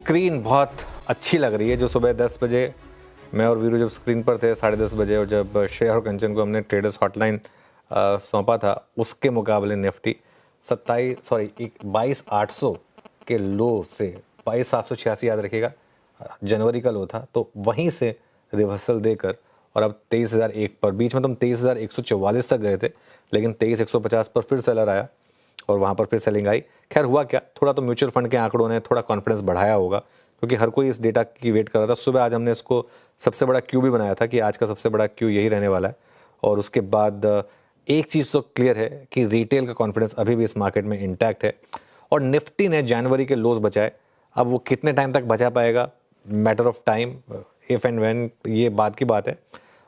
Screen बहुत अच्छी लग रही है जो सुबह 10 बजे मैं और वीरू जब स्क्रीन पर थे 10:30 बजे और जब श्रेया और कंचन को हमने ट्रेडर्स हॉटलाइन सौंपा था उसके मुकाबले निफ्टी 22,800 के लो से 22,786 याद रखिएगा जनवरी का लो था, तो वहीं से रिवर्सल देकर और अब 23,001 पर, बीच में तुम 23,144 तक गए थे लेकिन 23,150 पर फिर सेलर आया और वहाँ पर फिर सेलिंग आई। खैर हुआ क्या, थोड़ा तो म्यूचुअल फंड के आंकड़ों ने थोड़ा कॉन्फिडेंस बढ़ाया होगा क्योंकि हर कोई इस डेटा की वेट कर रहा था। सुबह आज हमने इसको सबसे बड़ा क्यू भी बनाया था कि आज का सबसे बड़ा क्यू यही रहने वाला है। और उसके बाद एक चीज़ तो क्लियर है कि रिटेल का कॉन्फिडेंस अभी भी इस मार्केट में इंटैक्ट है और निफ्टी ने जनवरी के लोज बचाए। अब वो कितने टाइम तक बचा पाएगा, matter of time, if and when, ये बात की बात है।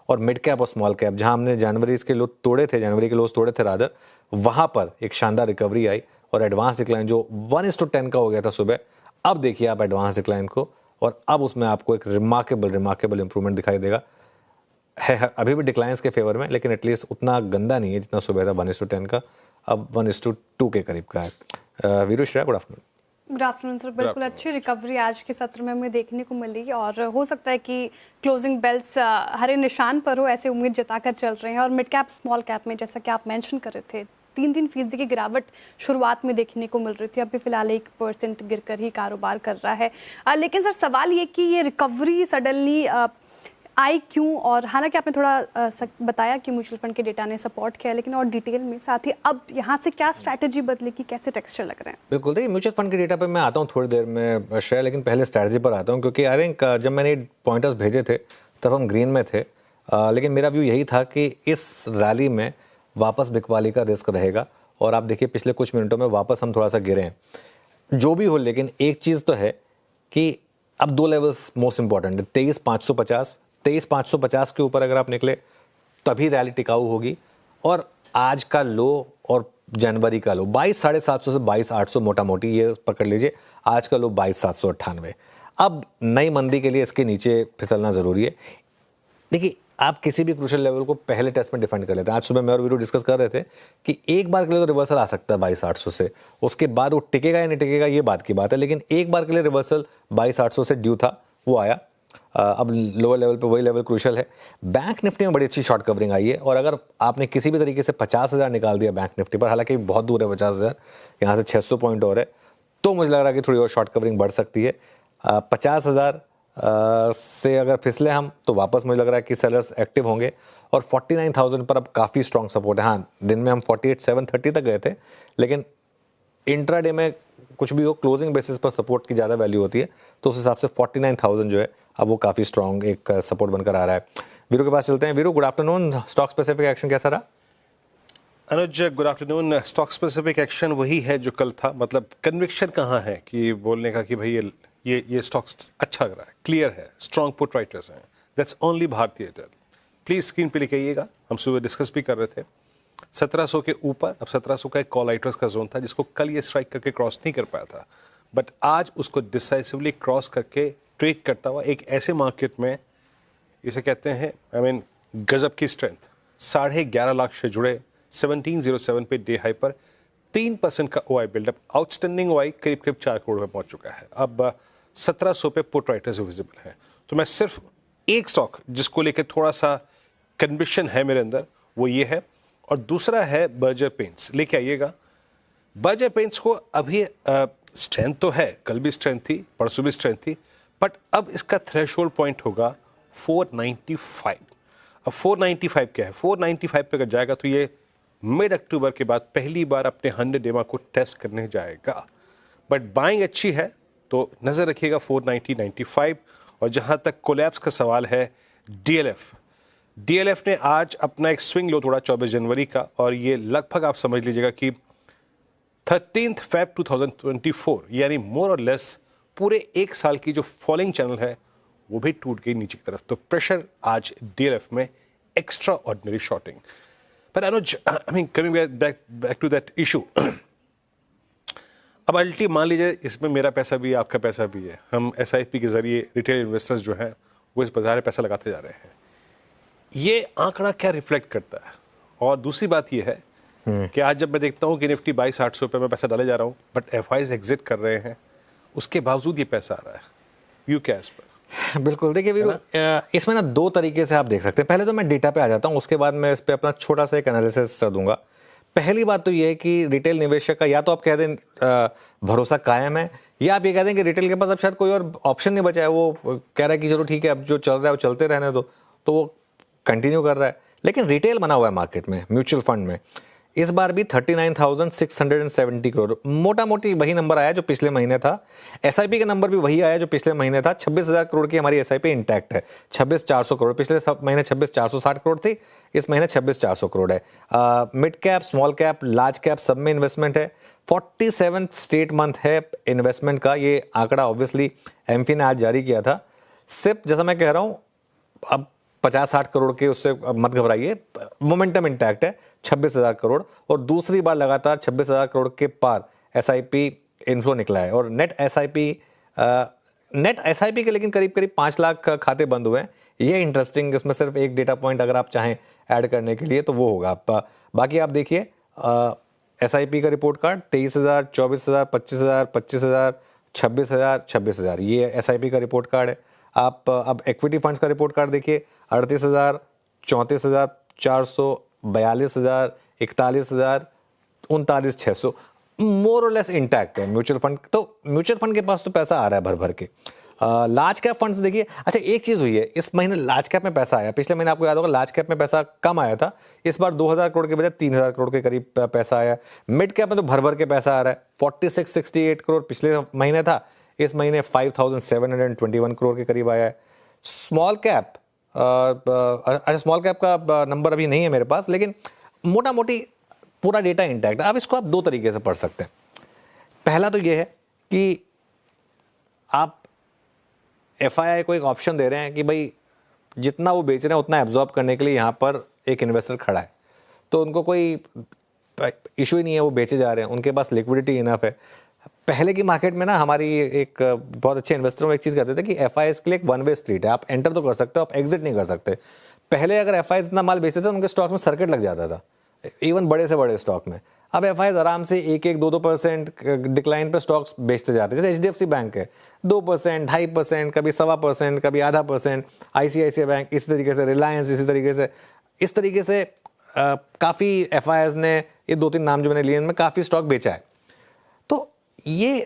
और मिड कैप और स्मॉल कैप जहां हमने जनवरी के लो तोड़े थे, जनवरी के लोस तोड़े थे रादर, वहां पर एक शानदार रिकवरी आई और एडवांस डिक्लाइन जो 1:10 का हो गया था सुबह, अब देखिए आप एडवांस डिक्लाइन को और अब उसमें आपको एक रिमार्केबल इंप्रूवमेंट दिखाई देगा। है अभी भी डिक्लाइंस के फेवर में लेकिन एटलीस्ट उतना गंदा नहीं है जितना सुबह था 1:10 का, अब 1:2 के करीब का है। Veeru Shreya, good afternoon. Good afternoon sir. बिल्कुल अच्छी रिकवरी आज के सत्र में हमें देखने को मिली और हो सकता है कि क्लोजिंग बेल्स हरे निशान पर हो, ऐसे उम्मीद जताकर चल रहे हैं। और मिड कैप स्मॉल कैप में जैसा कि आप मेंशन कर रहे थे 3-3% की गिरावट शुरुआत में देखने को मिल रही थी, अभी फिलहाल 1% गिरकर ही कारोबार कर रहा है। लेकिन सर सवाल ये कि ये रिकवरी सडनली आई क्यों, और हालांकि आपने थोड़ा बताया कि म्यूचुअल फंड के डेटा ने सपोर्ट किया, लेकिन और डिटेल में साथ ही अब यहाँ से क्या स्ट्रैटेजी बदलेगी, कैसे टेक्सचर लग रहे हैं? बिल्कुल, देखिए म्यूचुअल फंड के डेटा पे मैं आता हूँ थोड़ी देर में श्रेया, लेकिन पहले स्ट्रैटेजी पर आता हूँ क्योंकि आई थिंक जब मैंने पॉइंटर्स भेजे थे तब हम ग्रीन में थे, लेकिन मेरा व्यू यही था कि इस रैली में वापस बिकवाली का रिस्क रहेगा और आप देखिए पिछले कुछ मिनटों में वापस हम थोड़ा सा गिरे हैं। जो भी हो, लेकिन एक चीज़ तो है कि अब दो लेवल्स मोस्ट इंपॉर्टेंट है, 23,550 के ऊपर अगर आप निकले तभी रैली टिकाऊ होगी। और आज का लो और जनवरी का लो 22,750 से 22,800 मोटा मोटी ये पकड़ लीजिए, आज का लो 22,798। अब नई मंदी के लिए इसके नीचे फिसलना ज़रूरी है। देखिए आप किसी भी क्रूशियल लेवल को पहले टेस्ट में डिफाइन कर लेते हैं। आज सुबह मैं और वीडियो डिस्कस कर रहे थे कि एक बार के लिए तो रिवर्सल आ सकता है 22,800 से, उसके बाद वो टिकेगा या नहीं टिकेगा ये बात की बात है, लेकिन एक बार के लिए रिवर्सल 22,800 से ड्यू था, वो आया। अब लोअर लेवल पे वही लेवल क्रूशियल है। बैंक निफ्टी में बड़ी अच्छी शॉर्ट कवरिंग आई है और अगर आपने किसी भी तरीके से 50,000 निकाल दिया बैंक निफ्टी पर, हालांकि बहुत दूर है 50,000, यहाँ से 600 पॉइंट और है, तो मुझे लग रहा है कि थोड़ी और शॉर्ट कवरिंग बढ़ सकती है। 50,000 से अगर फिसले हम तो वापस मुझे लग रहा है कि सेलर्स एक्टिव होंगे और 49,000 पर अब काफ़ी स्ट्रॉन्ग सपोर्ट है। हाँ, दिन में हम 48,730 तक गए थे, लेकिन इंट्राडे में कुछ भी हो क्लोजिंग बेसिस पर सपोर्ट की ज़्यादा वैल्यू होती है, तो उस हिसाब से 49,000 जो है अब वो काफ़ी स्ट्रॉन्ग एक सपोर्ट बनकर आ रहा है। वीरू के पास चलते हैं। Veeru, good afternoon. Stock specific action कैसा रहा? Anuj, good afternoon. Stock specific action वही है जो कल था, मतलब कन्विक्शन कहाँ है कि बोलने का कि भाई ये स्टॉक्स अच्छा लग रहा है, क्लियर है, स्ट्रॉन्ग पुट राइटर्स हैं, that's only Bharti Airtel. Please screen पे लिखे आइएगा, हम सुबह डिस्कस भी कर रहे थे 1700 के ऊपर। अब 1700 का एक कॉल राइटर्स का जोन था जिसको कल ये स्ट्राइक करके क्रॉस नहीं कर पाया था, बट आज उसको डिसाइसिवली क्रॉस करके ट्रेड करता हुआ एक ऐसे मार्केट में, इसे कहते हैं गजब की स्ट्रेंथ, 11.5 लाख से जुड़े 1707 पे डे हाई पर 3% का ओआई बिल्डअप, आउटस्टैंडिंग ओआई करीब 4 करोड़ में पहुंच चुका है। अब 1700 पे पुट राइटर्स विजिबल है। तो मैं सिर्फ एक स्टॉक जिसको लेकर थोड़ा सा कन्विक्शन है मेरे अंदर, वो ये है, और दूसरा है बर्जर पेंट्स। लेके आइएगा बर्जर पेंट्स को। अभी स्ट्रेंथ तो है, कल भी स्ट्रेंथ थी, परसों भी स्ट्रेंथ थी, बट अब इसका थ्रेशोल्ड पॉइंट होगा 495। अब 495 क्या है? 495 पे अगर जाएगा तो ये मिड अक्टूबर के बाद पहली बार अपने 100 EMA को टेस्ट करने जाएगा। बट बाइंग अच्छी है तो नज़र रखिएगा 490-95। और जहां तक कोलैप्स का सवाल है, डीएलएफ ने आज अपना एक स्विंग लो तोड़ा 24 जनवरी का, और ये लगभग आप समझ लीजिएगा कि 13 Feb 2024, यानी मोर और लेस पूरे एक साल की जो फॉलिंग चैनल है वो भी टूट गई नीचे की तरफ। तो प्रेशर आज डीएलएफ में, एक्स्ट्रा ऑर्डिनरी शॉर्टिंग। पर Anuj, coming back to that issue, अब अल्टी मान लीजिए इसमें मेरा पैसा भी है, आपका पैसा भी है, हम एसआईपी के जरिए रिटेल इन्वेस्टर्स जो हैं वो इस बाजार में पैसा लगाते जा रहे हैं। ये आंकड़ा क्या रिफ्लेक्ट करता है? और दूसरी बात ये है कि आज जब मैं देखता हूँ कि निफ्टी 22,800 पे मैं पैसा डाले जा रहा हूँ, बट एफआईज एग्जिट कर रहे हैं, उसके बावजूद ये पैसा आ रहा है यूकैश पर। बिल्कुल, देखिए वीरू, इसमें ना दो तरीके से आप देख सकते हैं। पहले तो मैं डेटा पे आ जाता हूँ, उसके बाद मैं इस पे अपना छोटा सा एक एनालिसिस दूंगा। पहली बात तो ये है कि रिटेल निवेशक का या तो आप कह दें भरोसा कायम है, या आप ये कह दें कि रिटेल के पास अब शायद कोई और ऑप्शन नहीं बचा है, वो कह रहा है कि चलो ठीक है, अब जो चल रहा है वो चलते रहने दो, तो वो कंटिन्यू कर रहा है। लेकिन रिटेल बना हुआ है मार्केट में, म्यूचुअल फंड में इस बार भी 39,670 करोड़, मोटा मोटी वही नंबर आया जो पिछले महीने था। एसआईपी का नंबर भी वही आया जो पिछले महीने था। 26,000 करोड़ की हमारी एसआईपी इंटैक्ट है। 26,400 करोड़, पिछले महीने 26,460 करोड़ थी, इस महीने 26,400 करोड़ है। Mid cap, small cap, large cap सब में इन्वेस्टमेंट है। 47 स्टेट मंथ है इन्वेस्टमेंट का। ये आंकड़ा ऑब्वियसली एमपी ने आज जारी किया था। सिर्फ जैसा मैं कह रहा हूँ, अब 50-60 करोड़ के उससे मत घबराइए, मोमेंटम इंटैक्ट है। 26,000 करोड़ और दूसरी बार लगातार 26,000 करोड़ के पार एसआईपी इनफ्लो निकला है। और नेट एसआईपी के लेकिन करीब करीब 5 लाख खाते बंद हुए हैं। ये इंटरेस्टिंग, इसमें सिर्फ एक डेटा पॉइंट अगर आप चाहें ऐड करने के लिए तो वो होगा। बाकी आप देखिए एसआईपी का रिपोर्ट कार्ड 23,000, 24,000, 25,000, 25,000, 26,000, 26,000, ये एसआईपी का रिपोर्ट कार्ड है। आप अब इक्विटी फंड्स का रिपोर्ट कार्ड देखिए 38,000, 34,000, 400, 42,000, 41,000, 39,600, मोर और लेस इंटैक्ट है म्यूचुअल फंड। तो म्यूचुअल फंड के पास तो पैसा आ रहा है भर भर के। लार्ज कैप फंड्स देखिए, अच्छा एक चीज़ हुई है, इस महीने लार्ज कैप में पैसा आया। पिछले महीने आपको याद होगा लार्ज कैप में पैसा कम आया था, इस बार 2,000 करोड़ के बजाय 3,000 करोड़ के करीब पैसा आया। मिड कैप में तो भर भर के पैसा आ रहा है। 46-68 करोड़ पिछले महीने था, इस महीने 5,721 करोड़ के करीब आया है। स्मॉल कैप, अच्छा स्मॉल कैप का नंबर अभी नहीं है मेरे पास, लेकिन मोटा मोटी पूरा डेटा इंटैक्ट है। अब इसको आप दो तरीके से पढ़ सकते हैं। पहला तो ये है कि आप एफआईआई को एक ऑप्शन दे रहे हैं कि भाई जितना वो बेच रहे हैं उतना एब्जॉर्ब करने के लिए यहाँ पर एक इन्वेस्टर खड़ा है, तो उनको कोई इशू ही नहीं है, वो बेचे जा रहे हैं, उनके पास लिक्विडिटी इनफ है। पहले की मार्केट में ना हमारी एक बहुत अच्छे इन्वेस्टरों में एक चीज़ कहते थे कि एफआईआईस के लिए एक वन वे स्ट्रीट है, आप एंटर तो कर सकते हो, आप एग्जिट नहीं कर सकते। पहले अगर एफआईआईस इतना माल बेचते थे उनके स्टॉक में सर्किट लग जाता था, इवन बड़े से बड़े स्टॉक में। अब एफआईआईस आराम से 1-1, 2-2% डिक्लाइन पे स्टॉक्स बेचते जाते हैं। जैसे एचडीएफसी बैंक है 2%, 2.5%, कभी 1.25%, कभी 0.5%, आईसीआईसीआई बैंक इसी तरीके से, रिलायंस इसी तरीके से। इस तरीके से काफ़ी एफआईआईस ने, ये 2-3 नाम जो मैंने लिए इनमें काफ़ी स्टॉक बेचा है। तो ये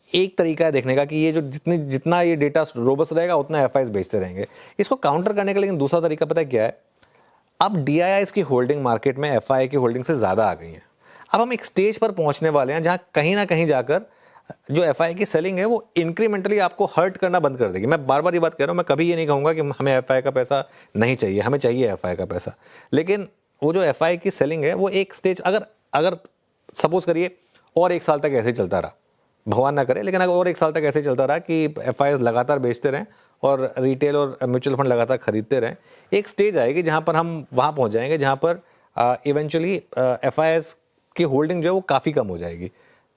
एक तरीका है देखने का कि ये जो जितना ये डेटा रोबस्ट रहेगा उतना एफआईआईस बेचते रहेंगे। इसको काउंटर करने का लेकिन दूसरा तरीका पता है क्या है? अब डीआईआईस की होल्डिंग मार्केट में एफआईआई की होल्डिंग से ज़्यादा आ गई है। अब हम एक स्टेज पर पहुंचने वाले हैं जहां कहीं ना कहीं जाकर जो एफआईआई की सेलिंग है वो इंक्रीमेंटली आपको हर्ट करना बंद कर देगी। मैं बार बार ये बात कह रहा हूँ, मैं कभी ये नहीं कहूँगा कि हमें एफआईआई का पैसा नहीं चाहिए, हमें चाहिए एफआईआई का पैसा। लेकिन वो जो एफआईआई की सेलिंग है वो एक स्टेज, अगर सपोज करिए और 1 साल तक ऐसे ही चलता रहा, भगवान ना करे, लेकिन अगर और 1 साल तक ऐसे ही चलता रहा कि एफआईआईस लगातार बेचते रहें और रिटेल और म्यूचुअल फंड लगातार खरीदते रहें, एक स्टेज आएगी जहां पर हम वहां पहुंच जाएंगे जहां पर इवेंचुअली एफआईआईस की होल्डिंग जो है वो काफ़ी कम हो जाएगी।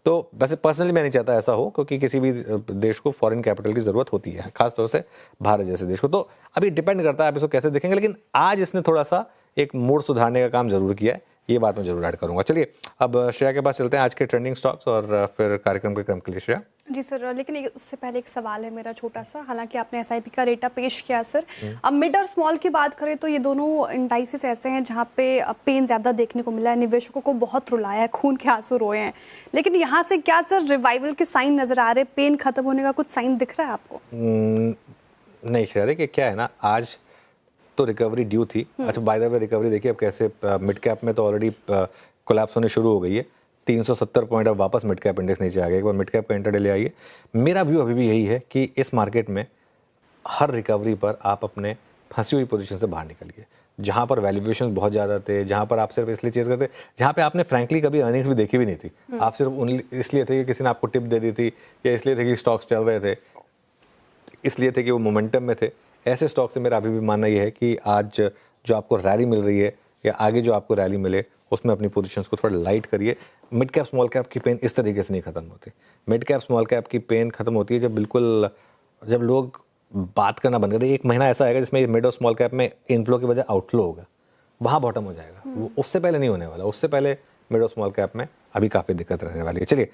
तो वैसे पर्सनली मैं नहीं चाहता ऐसा हो, क्योंकि किसी भी देश को फॉरेन कैपिटल की ज़रूरत होती है, खासतौर से भारत जैसे देश को। तो अभी डिपेंड करता है आप इसको कैसे देखेंगे, लेकिन आज इसने थोड़ा सा एक मूड सुधारने का काम जरूर किया है, ये बात मैं जरूर ऐड करूंगा। चलिए अब श्रेया के पास चलते हैं आज के ट्रेंडिंग स्टॉक्स और फिर कार्यक्रम के क्रम के लिए। श्रेया जी सर, लेकिन उससे पहले एक सवाल है मेरा छोटा सा। हालांकि आपने एसआईपी का डेटा पेश किया सर, अब मिड और स्मॉल की बात करें तो ये दोनों इंडाइसेस ऐसे हैं जहाँ पे पेन ज़्यादा देखने को मिला है, निवेशकों को बहुत रुलाया है, खून के आंसू रोए हैं। लेकिन यहाँ से क्या सर रिवाइवल के साइन नज़र आ रहे, पेन खत्म होने का कुछ साइन दिख रहा है आपको? नहीं श्रेया, देखिए क्या है ना, आज तो रिकवरी ड्यू थी। अच्छा बाय द वे रिकवरी देखिए अब कैसे, मिड कैप में तो ऑलरेडी कोलैप्स होने शुरू हो गई है। 370 पॉइंट अब वापस मिड कैप इंडेक्स नीचे आ गया। एक बार मिड कैप का इंटरडे ले आइए। मेरा व्यू अभी भी यही है कि इस मार्केट में हर रिकवरी पर आप अपने फंसी हुई पोजीशन से बाहर निकलिए। जहाँ पर वैल्यूएशन बहुत ज़्यादा थे, जहाँ पर आप सिर्फ इसलिए चेज करते, जहाँ पे आपने फ्रैंकली कभी अर्निंग्स भी देखी भी नहीं थी, आप सिर्फ इसलिए थे कि किसी ने आपको टिप दे दी थी, या इसलिए थे कि स्टॉक्स चल रहे थे, इसलिए थे कि वो मोमेंटम में थे। ऐसे स्टॉक से मेरा अभी भी मानना ये है कि आज जो आपको रैली मिल रही है या आगे जो आपको रैली मिले उसमें अपनी पोजीशंस को थोड़ा लाइट करिए। मिड कैप स्मॉल कैप की पेन इस तरीके से नहीं खत्म होती। मिड कैप स्मॉल कैप की पेन खत्म होती है जब लोग बात करना बंद कर दे। एक महीना ऐसा आएगा जिसमें मिड और स्मॉल कैप में इनफ्लो की वजह आउटफ्लो होगा, वहाँ बॉटम हो जाएगा। वो उससे पहले नहीं होने वाला, उससे पहले मिड और स्मॉल कैप में अभी काफ़ी दिक्कत रहने वाली है। चलिए